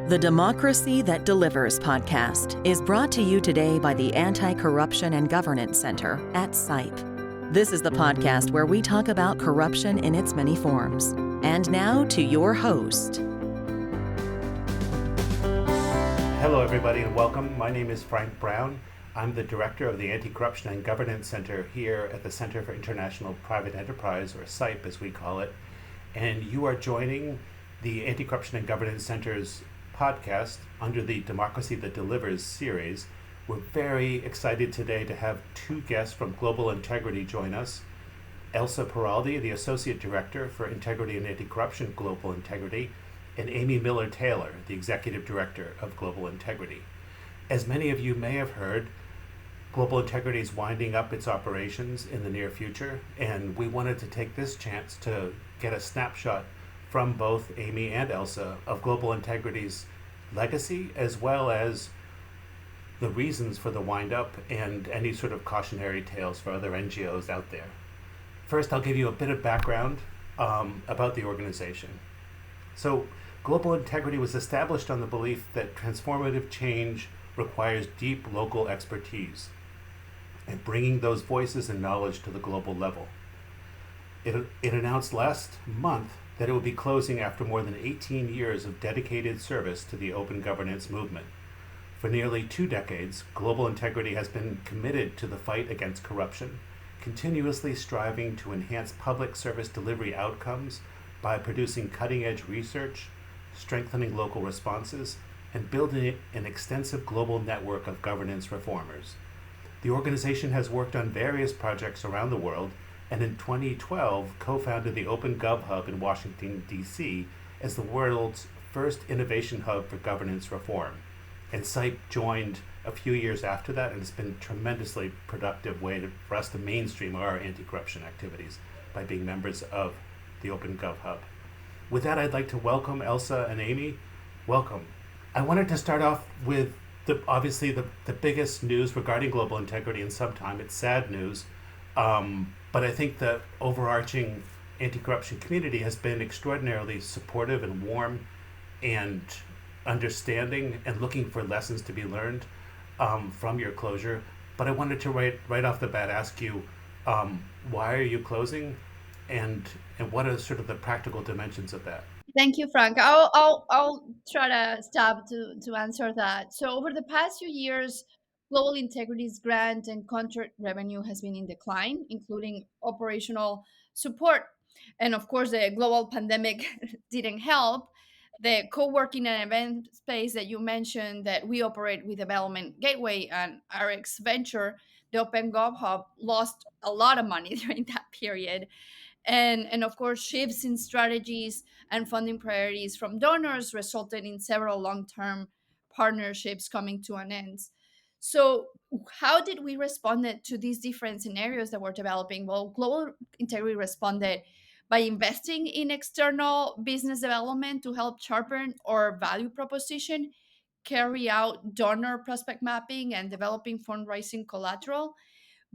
The Democracy That Delivers podcast is brought to you today by the Anti-Corruption and Governance Center at CIPE. This is the podcast where we talk about corruption in its many forms. And now to your host. Hello, everybody, and welcome. My name is Frank Brown. I'm the director of the Anti-Corruption and Governance Center here at the Center for International Private Enterprise, or CIPE as we call it. And you are joining the Anti-Corruption and Governance Center's podcast under the Democracy That Delivers series. We're very excited today to have two guests from Global Integrity join us. Elsa Peraldi, the Associate Director for Integrity and Anti-Corruption Global Integrity, and Amy Miller-Taylor, the Executive Director of Global Integrity. As many of you may have heard, Global Integrity is winding up its operations in the near future, and we wanted to take this chance to get a snapshot from both Amy and Elsa of Global Integrity's legacy, as well as the reasons for the wind up and any sort of cautionary tales for other NGOs out there. First, I'll give you a bit of background about the organization. So, Global Integrity was established on the belief that transformative change requires deep local expertise and bringing those voices and knowledge to the global level. It announced last month that it would be closing after more than 18 years of dedicated service to the open governance movement. For nearly 2 decades, Global Integrity has been committed to the fight against corruption, continuously striving to enhance public service delivery outcomes by producing cutting-edge research, strengthening local responses, and building an extensive global network of governance reformers. The organization has worked on various projects around the world, and in 2012 co-founded the Open Gov Hub in Washington, D.C. as the world's first innovation hub for governance reform. And CIPE joined a few years after that, and it's been a tremendously productive way for us to mainstream our anti-corruption activities by being members of the Open Gov Hub. With that, I'd like to welcome Elsa and Amy. Welcome. I wanted to start off with obviously the biggest news regarding Global Integrity in some time. It's sad news. But I think the overarching anti-corruption community has been extraordinarily supportive and warm and understanding and looking for lessons to be learned from your closure. But I wanted to right off the bat ask you, why are you closing, and what are sort of the practical dimensions of that? Thank you, Frank. I'll try to stop to answer that. So over the past few years, Global Integrity's grant and contract revenue has been in decline, including operational support. And of course, the global pandemic didn't help. The co-working and event space that you mentioned that we operate with Development Gateway and RX Venture, the Open Gov Hub, lost a lot of money during that period. And of course, shifts in strategies and funding priorities from donors resulted in several long-term partnerships coming to an end. So how did we respond to these different scenarios that we're developing? Well, Global Integrity responded by investing in external business development to help sharpen our value proposition, carry out donor prospect mapping, and developing fundraising collateral.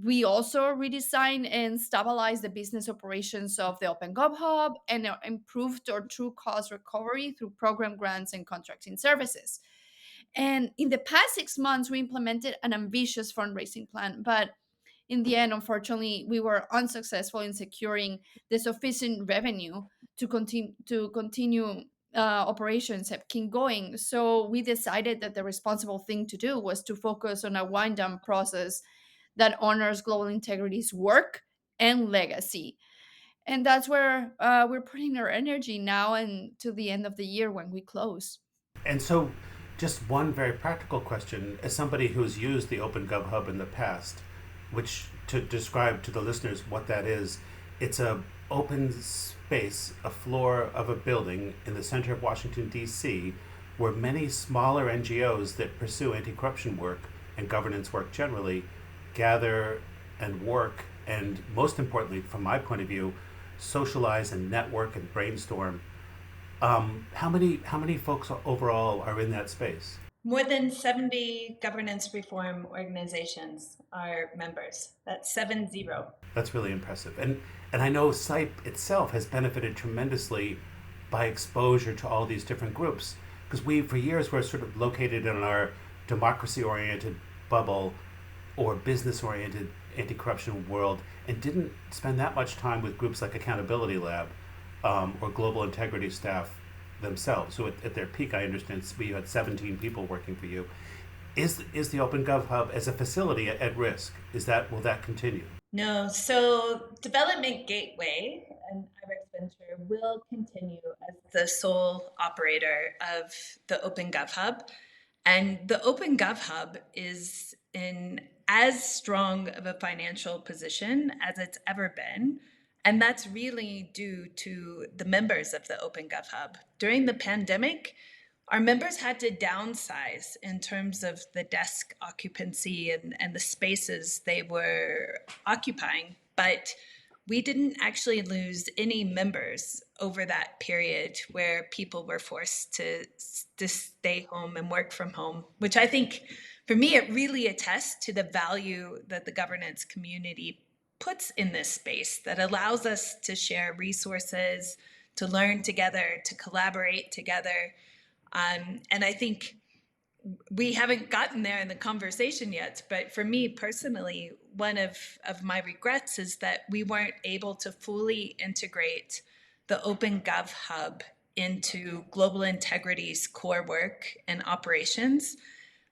We also redesigned and stabilized the business operations of the Open Gov Hub and improved our true cost recovery through program grants and contracting services. And in the past 6 months, we implemented an ambitious fundraising plan, but in the end, unfortunately, we were unsuccessful in securing the sufficient revenue to continue operations have keep going. So we decided that the responsible thing to do was to focus on a wind down process that honors Global Integrity's work and legacy. And that's where we're putting our energy now and to the end of the year when we close. And so, just one very practical question. As somebody who's used the Open Gov Hub in the past, which, to describe to the listeners what that is, it's a open space, a floor of a building in the center of Washington, D.C., where many smaller NGOs that pursue anti-corruption work and governance work generally gather and work, and most importantly, from my point of view, socialize and network and brainstorm. How many folks overall are in that space? More than 70 governance reform organizations are members. That's 70. That's really impressive. And I know CIPE itself has benefited tremendously by exposure to all these different groups. because we, for years, were sort of located in our democracy-oriented bubble or business-oriented anti-corruption world and didn't spend that much time with groups like Accountability Lab or Global Integrity staff themselves. So at their peak, I understand we had 17 people working for you. Is the OpenGov Hub as a facility at risk? Will that continue? No, so Development Gateway and Ibex Venture will continue as the sole operator of the OpenGov Hub. And the OpenGov Hub is in as strong of a financial position as it's ever been. And that's really due to the members of the OpenGov Hub. During the pandemic, our members had to downsize in terms of the desk occupancy and the spaces they were occupying, but we didn't actually lose any members over that period where people were forced to stay home and work from home, which I think, for me, it really attests to the value that the governance community puts in this space that allows us to share resources, to learn together, to collaborate together. And I think we haven't gotten there in the conversation yet, but for me personally, one of my regrets is that we weren't able to fully integrate the OpenGov Hub into Global Integrity's core work and operations,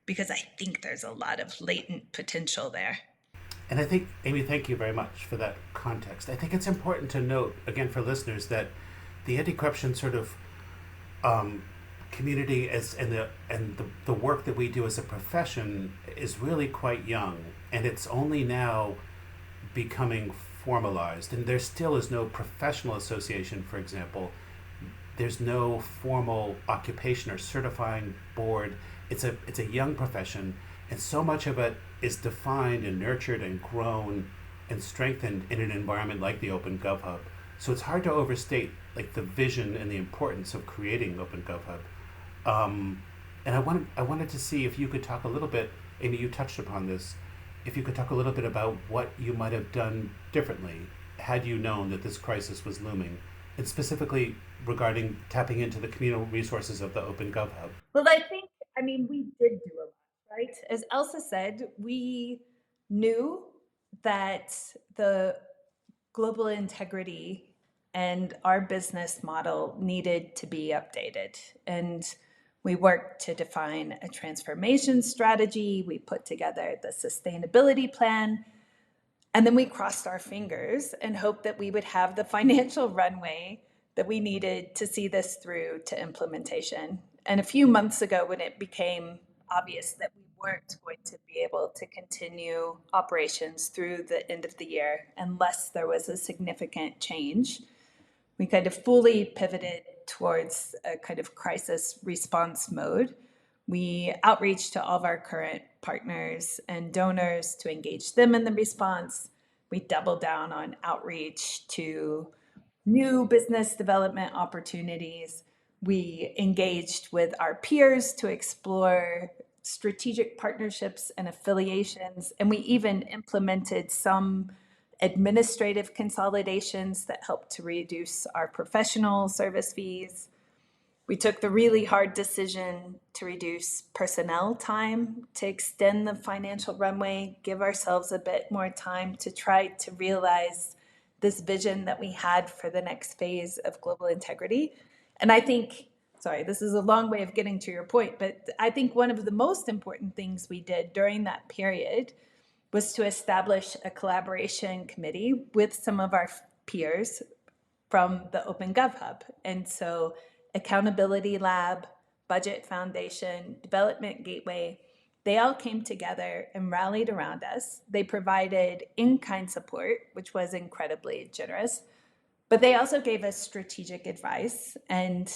because I think there's a lot of latent potential there. And I think, Amy, thank you very much for that context. I think it's important to note, again, for listeners, that the anti-corruption sort of community and the work that we do as a profession is really quite young, and it's only now becoming formalized. And there still is no professional association, for example. There's no formal occupation or certifying board. It's a young profession, and so much of it is defined and nurtured and grown and strengthened in an environment like the OpenGov Hub. So it's hard to overstate like the vision and the importance of creating OpenGov Hub. And I wanted to see if you could talk a little bit, Amy, you touched upon this, if you could talk a little bit about what you might have done differently had you known that this crisis was looming, and specifically regarding tapping into the communal resources of the OpenGov Hub. Well, we did do a lot, right? As Elsa said, we knew that the global integrity and our business model needed to be updated. And we worked to define a transformation strategy. We put together the sustainability plan. And then we crossed our fingers and hoped that we would have the financial runway that we needed to see this through to implementation. And a few months ago, when it became obvious that we weren't going to be able to continue operations through the end of the year unless there was a significant change, we kind of fully pivoted towards a kind of crisis response mode. We outreached to all of our current partners and donors to engage them in the response. We doubled down on outreach to new business development opportunities. We engaged with our peers to explore strategic partnerships and affiliations, and we even implemented some administrative consolidations that helped to reduce our professional service fees. We took the really hard decision to reduce personnel time, to extend the financial runway, give ourselves a bit more time to try to realize this vision that we had for the next phase of global integrity. And I think, sorry, this is a long way of getting to your point, but I think one of the most important things we did during that period was to establish a collaboration committee with some of our peers from the OpenGov Hub. And so Accountability Lab, Budget Foundation, Development Gateway, they all came together and rallied around us. They provided in-kind support, which was incredibly generous, but they also gave us strategic advice. And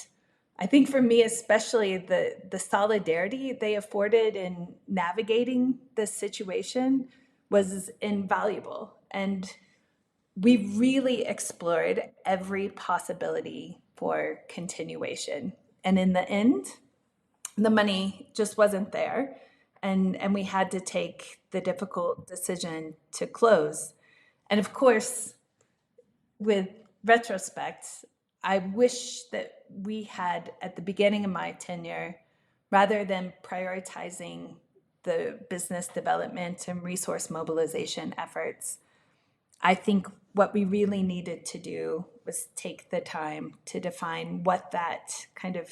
I think for me, especially the solidarity they afforded in navigating this situation was invaluable. And we really explored every possibility for continuation. And in the end, the money just wasn't there. And we had to take the difficult decision to close. And of course, with retrospect, I wish that we had, at the beginning of my tenure, rather than prioritizing the business development and resource mobilization efforts, I think what we really needed to do was take the time to define what that kind of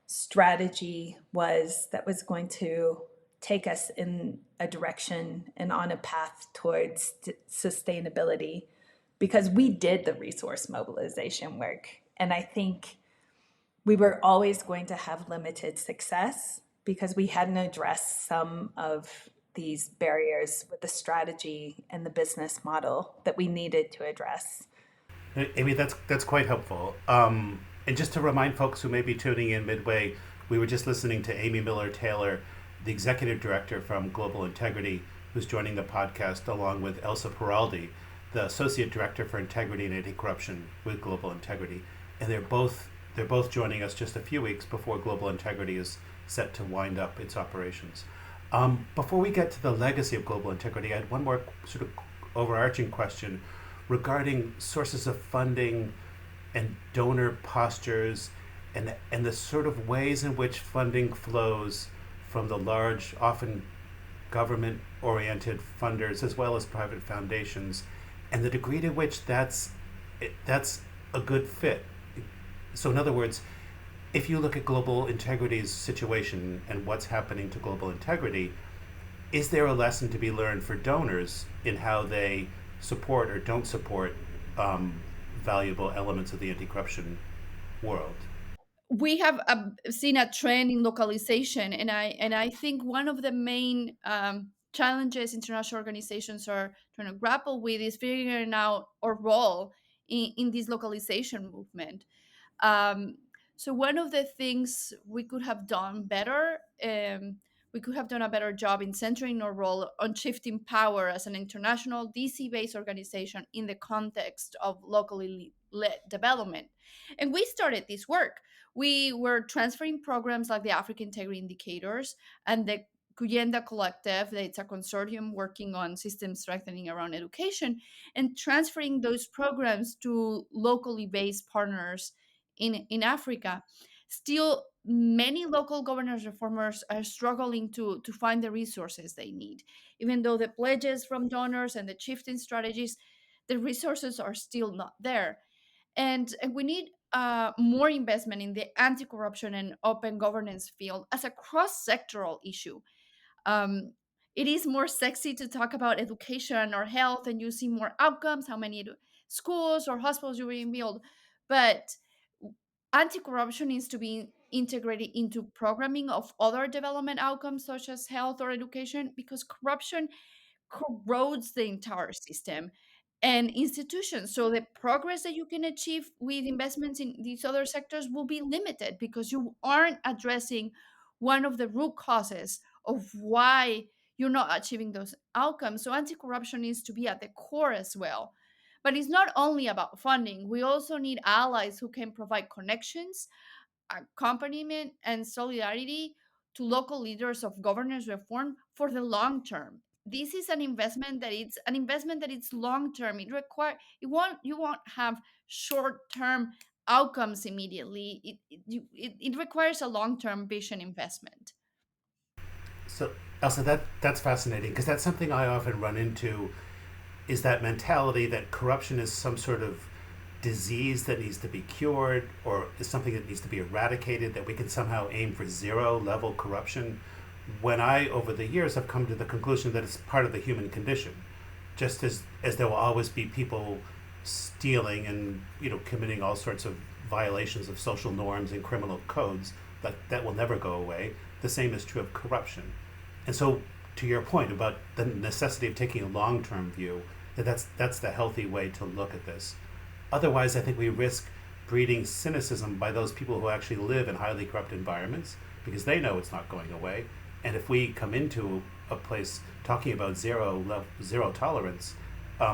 strategy was that was going to take us in a direction and on a path towards sustainability, because we did the resource mobilization work. And I think we were always going to have limited success because we hadn't addressed some of these barriers with the strategy and the business model that we needed to address. Amy, that's quite helpful. And just to remind folks who may be tuning in midway, we were just listening to Amy Miller Taylor, the executive director from Global Integrity, who's joining the podcast, along with Elsa Peraldi, the associate director for integrity and anti-corruption with Global Integrity, and they're both joining us just a few weeks before Global Integrity is set to wind up its operations. Before we get to the legacy of Global Integrity, I had one more sort of overarching question regarding sources of funding and donor postures and the sort of ways in which funding flows from the large, often government oriented funders as well as private foundations, and the degree to which that's a good fit. So, in other words, if you look at Global Integrity's situation and what's happening to Global Integrity, is there a lesson to be learned for donors in how they support or don't support valuable elements of the anti-corruption world? We have seen a trend in localization, and I think one of the main challenges international organizations are trying to grapple with is figuring out our role in this localization movement. Um, so one of the things we could have done better, we could have done a better job in centering our role on shifting power as an international DC-based organization in the context of locally led development. And we started this work. We were transferring programs like the African Integrity Indicators and the Cuyenda Collective, it's a consortium working on system strengthening around education, and transferring those programs to locally based partners in Africa. Still, many local governors reformers are struggling to find the resources they need. Even though the pledges from donors and the shifting strategies, the resources are still not there. And we need more investment in the anti-corruption and open governance field as a cross-sectoral issue. um, it is more sexy to talk about education or health, and you see more outcomes, how many schools or hospitals you being built. But anti-corruption needs to be integrated into programming of other development outcomes such as health or education, because corruption corrodes the entire system and institutions. So the progress that you can achieve with investments in these other sectors will be limited because you aren't addressing one of the root causes of why you're not achieving those outcomes. So anti-corruption needs to be at the core as well. But it's not only about funding. We also need allies who can provide connections, accompaniment, and solidarity to local leaders of governance reform for the long term. This is an investment that it's long term. You won't have short term outcomes immediately. It requires a long term vision investment. So, Elsa, that's fascinating because that's something I often run into, is that mentality that corruption is some sort of disease that needs to be cured or is something that needs to be eradicated, that we can somehow aim for zero level corruption, when I over the years have come to the conclusion that it's part of the human condition. Just as there will always be people stealing and committing all sorts of violations of social norms and criminal codes, that will never go away. The same is true of corruption. And so, to your point about the necessity of taking a long-term view, that's the healthy way to look at this. Otherwise, I think we risk breeding cynicism by those people who actually live in highly corrupt environments because they know it's not going away. And if we come into a place talking about zero tolerance,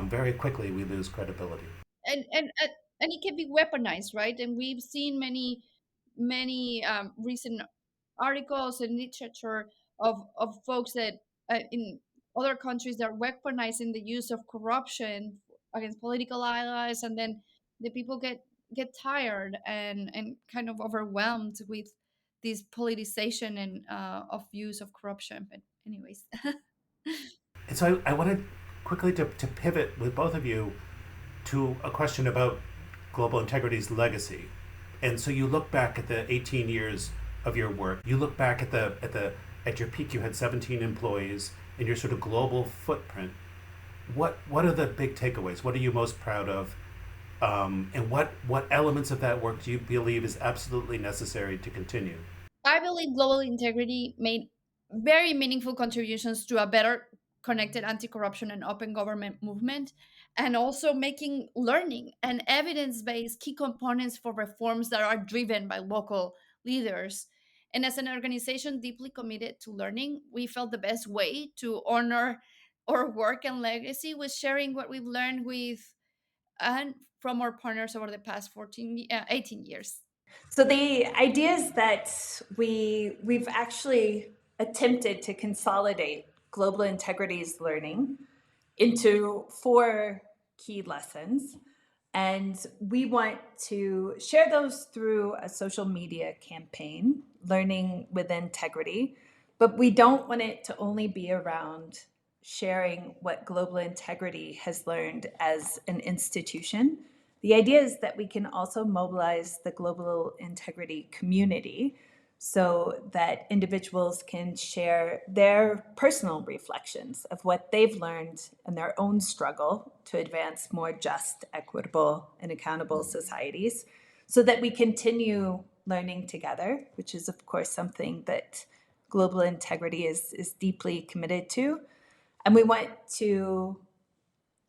very quickly we lose credibility. And it can be weaponized, right? And we've seen many recent articles and literature of folks that in other countries that are weaponizing the use of corruption against political allies, and then the people get get tired and kind of overwhelmed with this politicization and of use of corruption. But anyways. And so I wanted quickly to pivot with both of you to a question about Global Integrity's legacy. And so you look back at the 18 years of your work. You look back at your peak. You had 17 employees, and your sort of global footprint. What are the big takeaways? What are you most proud of? And what elements of that work do you believe is absolutely necessary to continue? I believe Global Integrity made very meaningful contributions to a better connected anti-corruption and open government movement, and also making learning and evidence-based key components for reforms that are driven by local leaders. And as an organization deeply committed to learning, we felt the best way to honor our work and legacy was sharing what we've learned with and from our partners over the past 18 years. So the idea is that we've actually attempted to consolidate Global Integrity's learning into 4 key lessons. And we want to share those through a social media campaign, Learning with Integrity. But we don't want it to only be around sharing what Global Integrity has learned as an institution. The idea is that we can also mobilize the Global Integrity community so that individuals can share their personal reflections of what they've learned in their own struggle to advance more just, equitable, and accountable societies, so that we continue learning together, which is, of course, something that Global Integrity is deeply committed to. And we want to,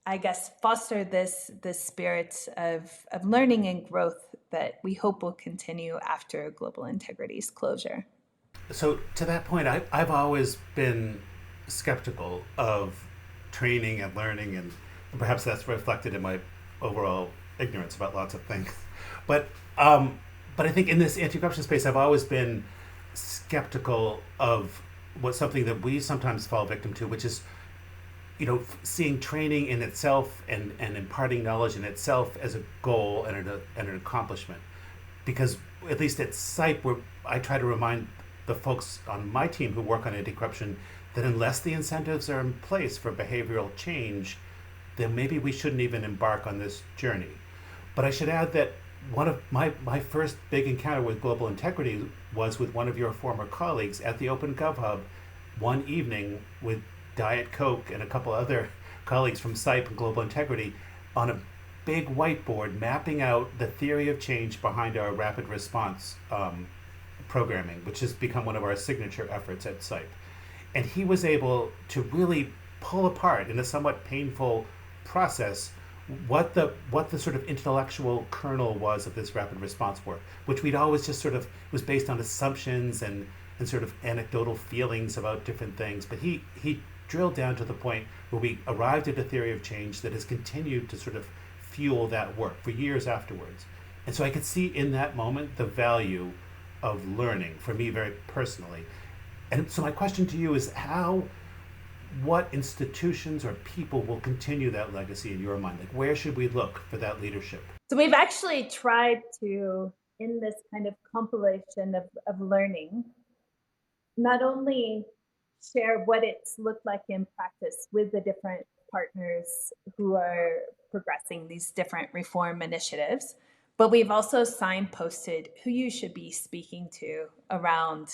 I guess, foster this spirit of learning and growth that we hope will continue after Global Integrity's closure. So to that point, I've always been skeptical of training and learning, and perhaps that's reflected in my overall ignorance about lots of things. But I think in this anti-corruption space, I've always been skeptical of something that we sometimes fall victim to, which is seeing training in itself and imparting knowledge in itself as a goal and an accomplishment. Because at least at SIPE, I try to remind the folks on my team who work on anti-corruption that unless the incentives are in place for behavioral change, then maybe we shouldn't even embark on this journey. But I should add that one of my first big encounter with Global Integrity was with one of your former colleagues at the Open Gov Hub one evening with Diet Coke and a couple other colleagues from SIPE and Global Integrity on a big whiteboard mapping out the theory of change behind our rapid response programming, which has become one of our signature efforts at SIPE. And he was able to really pull apart in a somewhat painful process what the sort of intellectual kernel was of this rapid response work, which we'd always just sort of was based on assumptions and sort of anecdotal feelings about different things. But he drilled down to the point where we arrived at a theory of change that has continued to sort of fuel that work for years afterwards. And so I could see in that moment the value of learning for me very personally. And so my question to you is what institutions or people will continue that legacy in your mind? Like, where should we look for that leadership? So we've actually tried to, in this kind of compilation of learning, not only share what it's looked like in practice with the different partners who are progressing these different reform initiatives, but we've also signposted who you should be speaking to around,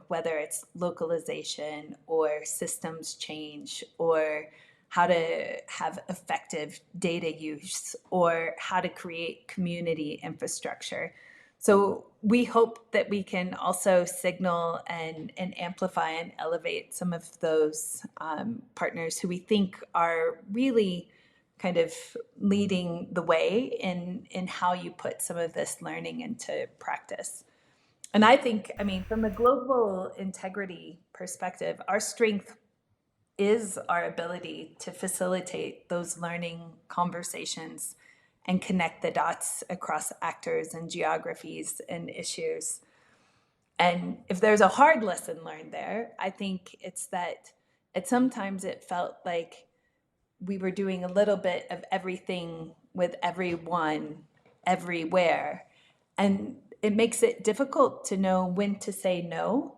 whether it's localization or systems change or how to have effective data use or how to create community infrastructure. So we hope that we can also signal and amplify and elevate some of those partners who we think are really kind of leading the way in how you put some of this learning into practice. And I think, from a Global Integrity perspective, our strength is our ability to facilitate those learning conversations and connect the dots across actors and geographies and issues. And if there's a hard lesson learned there, I think it's that sometimes it felt like we were doing a little bit of everything with everyone everywhere. And it makes it difficult to know when to say no,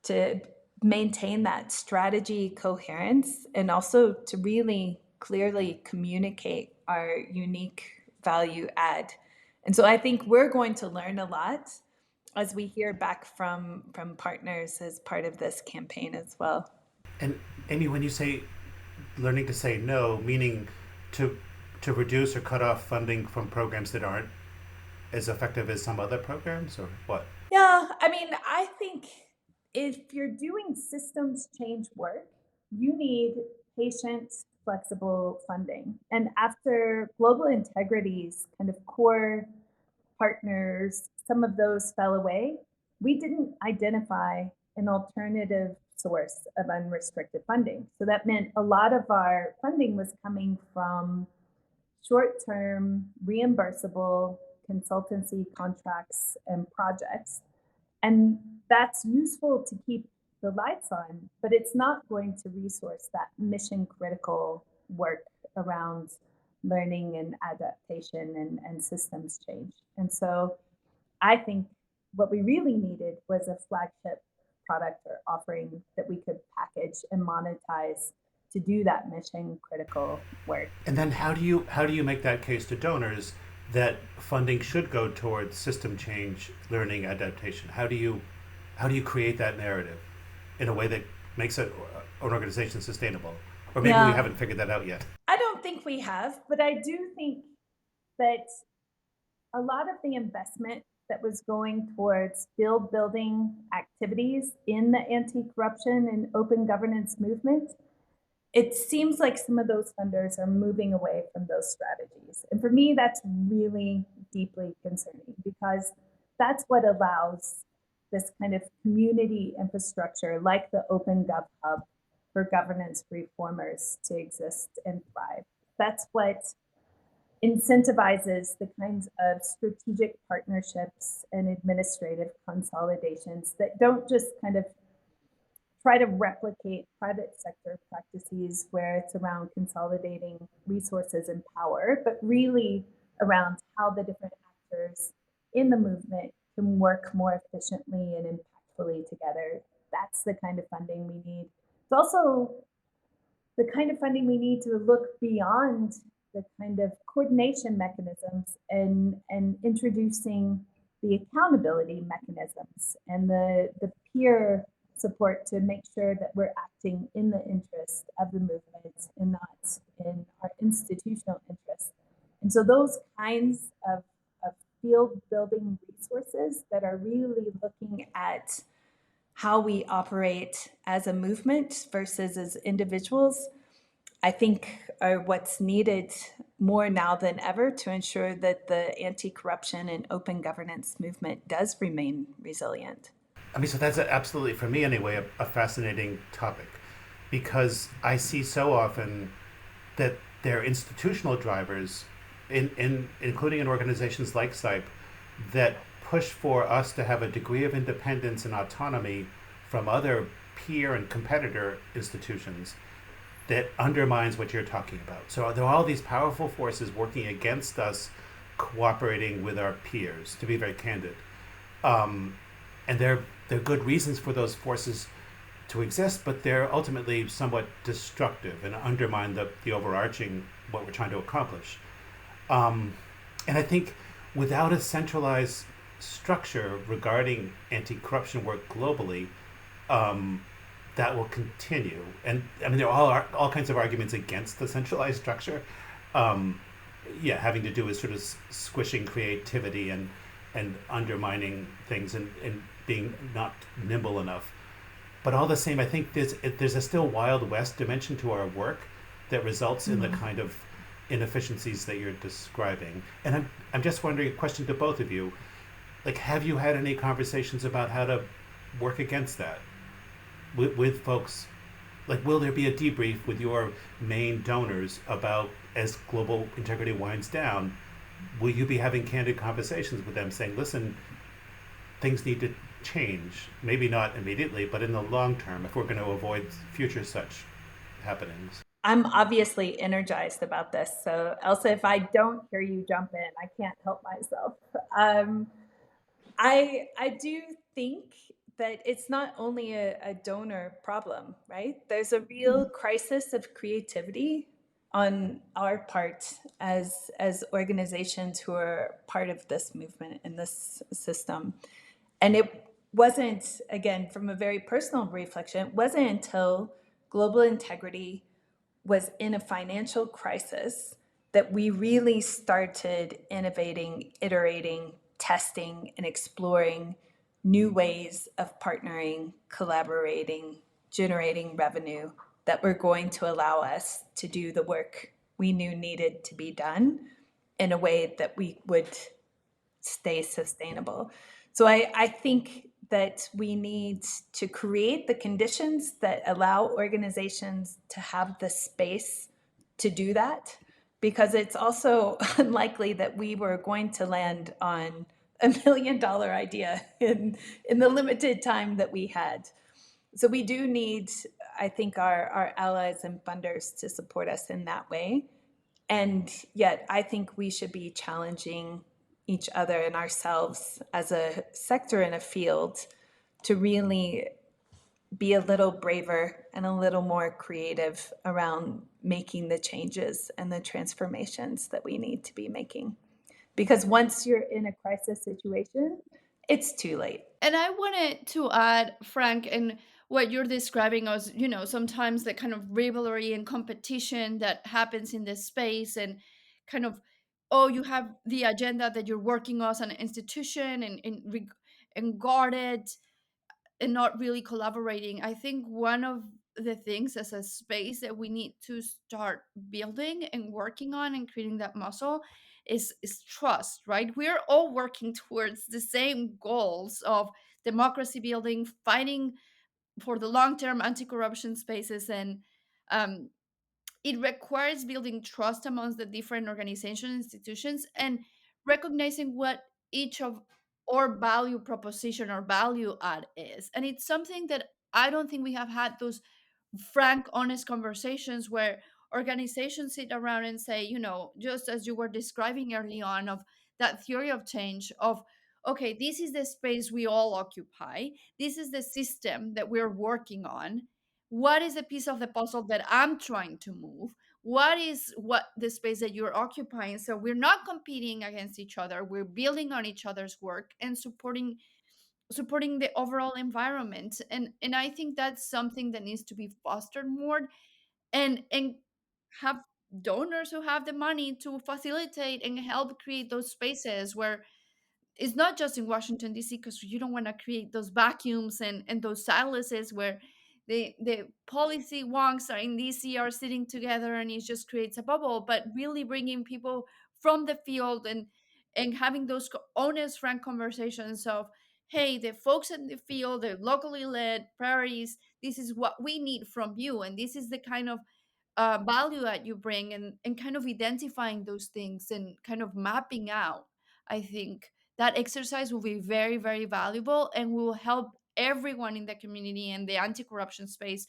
to maintain that strategy coherence, and also to really clearly communicate our unique value add. And so I think we're going to learn a lot as we hear back from partners as part of this campaign as well. And Amy, when you say learning to say no, meaning to reduce or cut off funding from programs that aren't as effective as some other programs, or what? Yeah, I mean, I think if you're doing systems change work, you need patient, flexible funding. And after Global Integrity's kind of core partners, some of those fell away, we didn't identify an alternative source of unrestricted funding. So that meant a lot of our funding was coming from short-term, reimbursable consultancy contracts and projects. And that's useful to keep the lights on, but it's not going to resource that mission critical work around learning and adaptation and systems change. And so I think what we really needed was a flagship product or offering that we could package and monetize to do that mission critical work. And then how do you make that case to donors that funding should go towards system change, learning, adaptation? How do you create that narrative in a way that makes an organization sustainable? Or maybe we haven't figured that out yet. I don't think we have, but I do think that a lot of the investment that was going towards building activities in the anti-corruption and open governance movement, it seems like some of those funders are moving away from those strategies. And for me, that's really deeply concerning, because that's what allows this kind of community infrastructure like the Open Gov Hub for governance reformers to exist and thrive. That's what incentivizes the kinds of strategic partnerships and administrative consolidations that don't just kind of try to replicate private sector practices where it's around consolidating resources and power, but really around how the different actors in the movement can work more efficiently and impactfully together. That's the kind of funding we need. It's also the kind of funding we need to look beyond the kind of coordination mechanisms and introducing the accountability mechanisms and the peer support to make sure that we're acting in the interest of the movement and not in our institutional interest. And so those kinds of field building resources that are really looking at how we operate as a movement versus as individuals, I think are what's needed more now than ever to ensure that the anti-corruption and open governance movement does remain resilient. I mean, so that's absolutely, for me anyway, a fascinating topic, because I see so often that there are institutional drivers, including in organizations like SIPE, that push for us to have a degree of independence and autonomy from other peer and competitor institutions that undermines what you're talking about. So there are all these powerful forces working against us cooperating with our peers, to be very candid. And there are good reasons for those forces to exist, but they're ultimately somewhat destructive and undermine the overarching, what we're trying to accomplish. And I think without a centralized structure regarding anti-corruption work globally, that will continue. And I mean, there are all kinds of arguments against the centralized structure. Having to do with sort of squishing creativity and undermining things and being not nimble enough. But all the same, I think there's a still Wild West dimension to our work that results in the kind of inefficiencies that you're describing. And I'm just wondering, a question to both of you, like, have you had any conversations about how to work against that with folks? Like, will there be a debrief with your main donors about, as Global Integrity winds down, will you be having candid conversations with them saying, listen, things need to change, maybe not immediately, but in the long term, if we're going to avoid future such happenings? I'm obviously energized about this. So, Elsa, if I don't hear you jump in, I can't help myself. Um, I do think that it's not only a donor problem, right? There's a real crisis of creativity on our part as organizations who are part of this movement in this system. And it wasn't, again, from a very personal reflection, it wasn't until global integrity was in a financial crisis that we really started innovating, iterating, testing, and exploring new ways of partnering, collaborating, generating revenue that were going to allow us to do the work we knew needed to be done in a way that we would stay sustainable. So I think that we need to create the conditions that allow organizations to have the space to do that, because it's also unlikely that we were going to land on $1 million idea in the limited time that we had. So we do need, I think, our allies and funders to support us in that way. And yet, I think we should be challenging each other and ourselves as a sector in a field to really be a little braver and a little more creative around making the changes and the transformations that we need to be making. Because once you're in a crisis situation, it's too late. And I wanted to add, Frank, and what you're describing as, sometimes the kind of rivalry and competition that happens in this space, and kind of, oh, you have the agenda that you're working on as an institution, and guarded, and not really collaborating. I think one of the things as a space that we need to start building and working on and creating that muscle is trust, right? We're all working towards the same goals of democracy building, fighting for the long-term anti-corruption spaces, and um, it requires building trust amongst the different organizations, institutions, and recognizing what each of our value proposition or value add is. And it's something that I don't think we have had those frank, honest conversations where organizations sit around and say, just as you were describing early on, of that theory of change of, okay, this is the space we all occupy, this is the system that we're working on, what is the piece of the puzzle that I'm trying to move, what the space that you're occupying, so we're not competing against each other, we're building on each other's work and supporting the overall environment. And I think that's something that needs to be fostered more, and have donors who have the money to facilitate and help create those spaces where it's not just in Washington D.C., because you don't want to create those vacuums and those silences where the policy wonks are in D.C. are sitting together and it just creates a bubble. But really bringing people from the field and having those honest, frank conversations of, hey, the folks in the field, the locally led priorities, this is what we need from you, and this is the kind of value that you bring, and kind of identifying those things and kind of mapping out. I think that exercise will be very, very valuable and will help everyone in the community and the anti-corruption space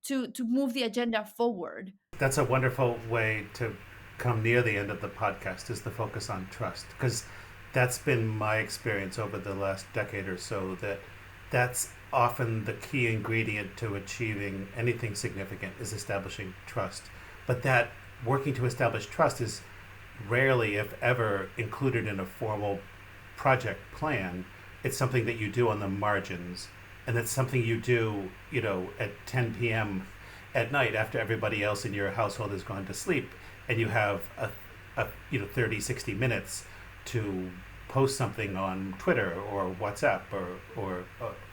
to move the agenda forward. That's a wonderful way to come near the end of the podcast, is the focus on trust, because that's been my experience over the last decade or so, that that's often the key ingredient to achieving anything significant, is establishing trust. But that working to establish trust is rarely, if ever, included in a formal project plan. It's something that you do on the margins, and it's something you do, at 10 p.m. at night after everybody else in your household has gone to sleep, and you have a 30, 60 minutes to post something on Twitter or WhatsApp, or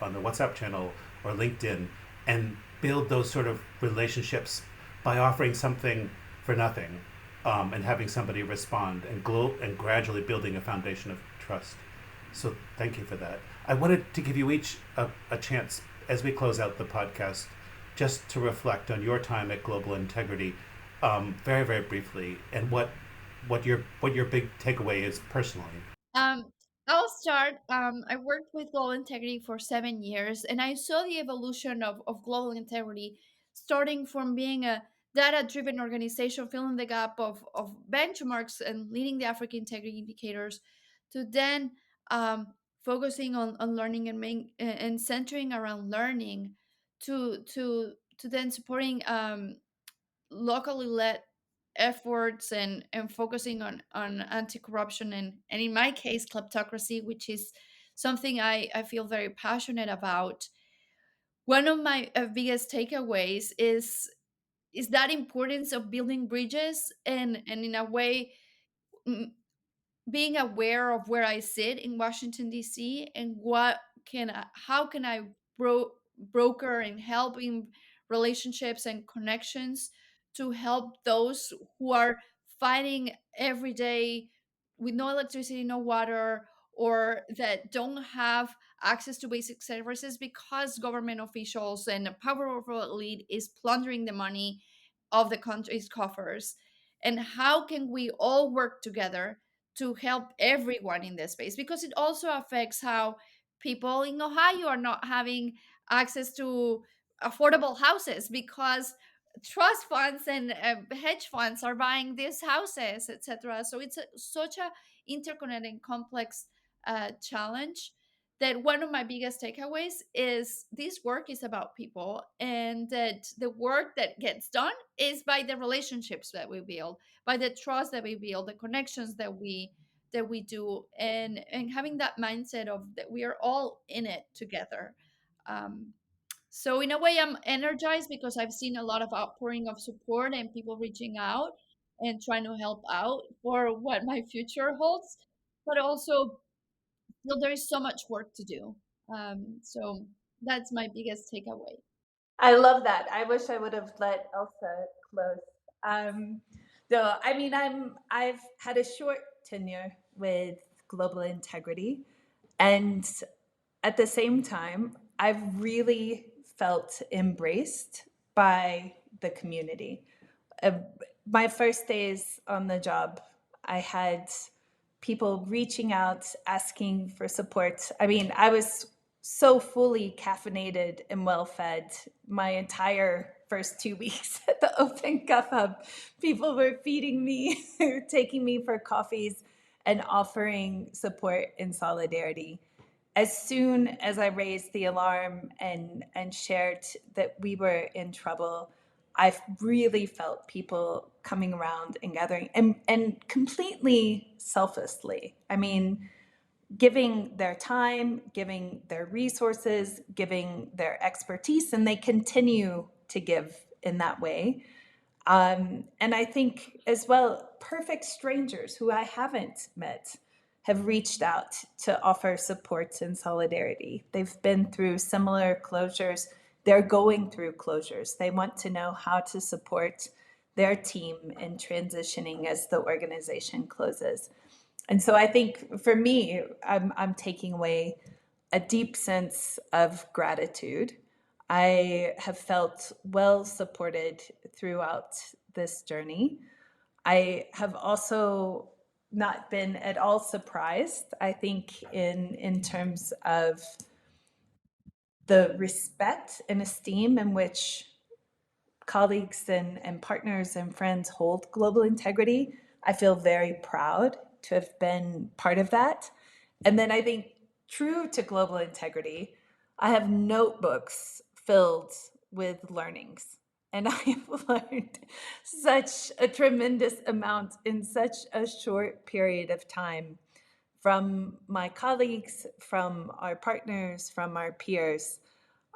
on the WhatsApp channel or LinkedIn, and build those sort of relationships by offering something for nothing, and having somebody respond, and gradually building a foundation of trust. So thank you for that. I wanted to give you each a chance as we close out the podcast, just to reflect on your time at Global Integrity, very, very briefly, and what your big takeaway is personally. Um, I'll start. I worked with Global Integrity for 7 years, and I saw the evolution of Global Integrity, starting from being data-driven organization filling the gap of benchmarks and leading the African integrity indicators, to then focusing on learning and centering around learning, to then supporting locally led efforts and focusing on anti-corruption and in my case kleptocracy, which is something I feel very passionate about. One of my biggest takeaways is that importance of building bridges and in a way, mm, being aware of where I sit in Washington D.C. and how can I broker and help in relationships and connections to help those who are fighting every day with no electricity, no water, or that don't have access to basic services because government officials and a powerful elite is plundering the money of the country's coffers. And how can we all work together to help everyone in this space, because it also affects how people in Ohio are not having access to affordable houses because trust funds and hedge funds are buying these houses, etc. So it's such a interconnected, complex challenge, that one of my biggest takeaways is this work is about people, and that the work that gets done is by the relationships that we build, by the trust that we build, the connections that we do, and having that mindset of that we are all in it together. um, so in a way I'm energized because I've seen a lot of outpouring of support and people reaching out and trying to help out for what my future holds, but also still there is so much work to do. So that's my biggest takeaway. I love that. I wish I would have let Elsa close. Um, no, I mean, I've had a short tenure with Global Integrity, and at the same time, I've really felt embraced by the community. Uh, my first days on the job, I had people reaching out, asking for support. I mean, I was so fully caffeinated and well fed my entire first 2 weeks at the Open Cuff Hub. People were feeding me, taking me for coffees, and offering support and solidarity. As soon as I raised the alarm and shared that we were in trouble, I really felt people coming around and gathering and completely selflessly. I mean, giving their time, giving their resources, giving their expertise, and they continue to give in that way. And I think as well, perfect strangers who I haven't met have reached out to offer support and solidarity. They've been through similar closures. They're going through closures. They want to know how to support their team in transitioning as the organization closes. And so I think for me, I'm taking away a deep sense of gratitude. I have felt well supported throughout this journey. I have also not been at all surprised, I think, in terms of the respect and esteem in which colleagues and partners and friends hold Global Integrity. I feel very proud to have been part of that. And then I think, true to Global Integrity, I have notebooks filled with learnings. And I have learned such a tremendous amount in such a short period of time from my colleagues, from our partners, from our peers.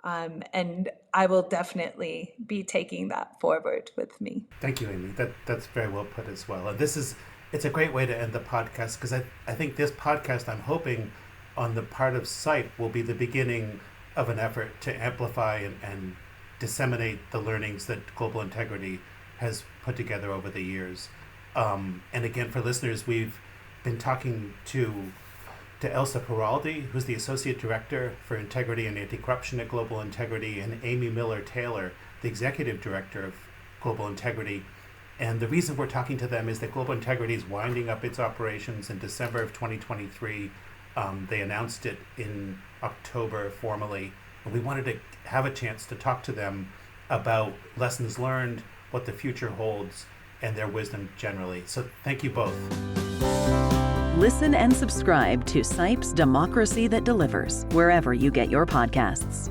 And I will definitely be taking that forward with me. Thank you, Amy. That's very well put as well. And it's a great way to end the podcast, because I think this podcast, I'm hoping, on the part of SIPE, will be the beginning of an effort to amplify and disseminate the learnings that Global Integrity has put together over the years. And again, for listeners, we've been talking to Elsa Peraldi, who's the Associate Director for Integrity and Anti-Corruption at Global Integrity, and Amy Miller-Taylor, the Executive Director of Global Integrity. And the reason we're talking to them is that Global Integrity is winding up its operations in December of 2023. They announced it in October formally, and we wanted to have a chance to talk to them about lessons learned, what the future holds and their wisdom generally. So thank you both. Listen and subscribe to SIPE's Democracy That Delivers, wherever you get your podcasts.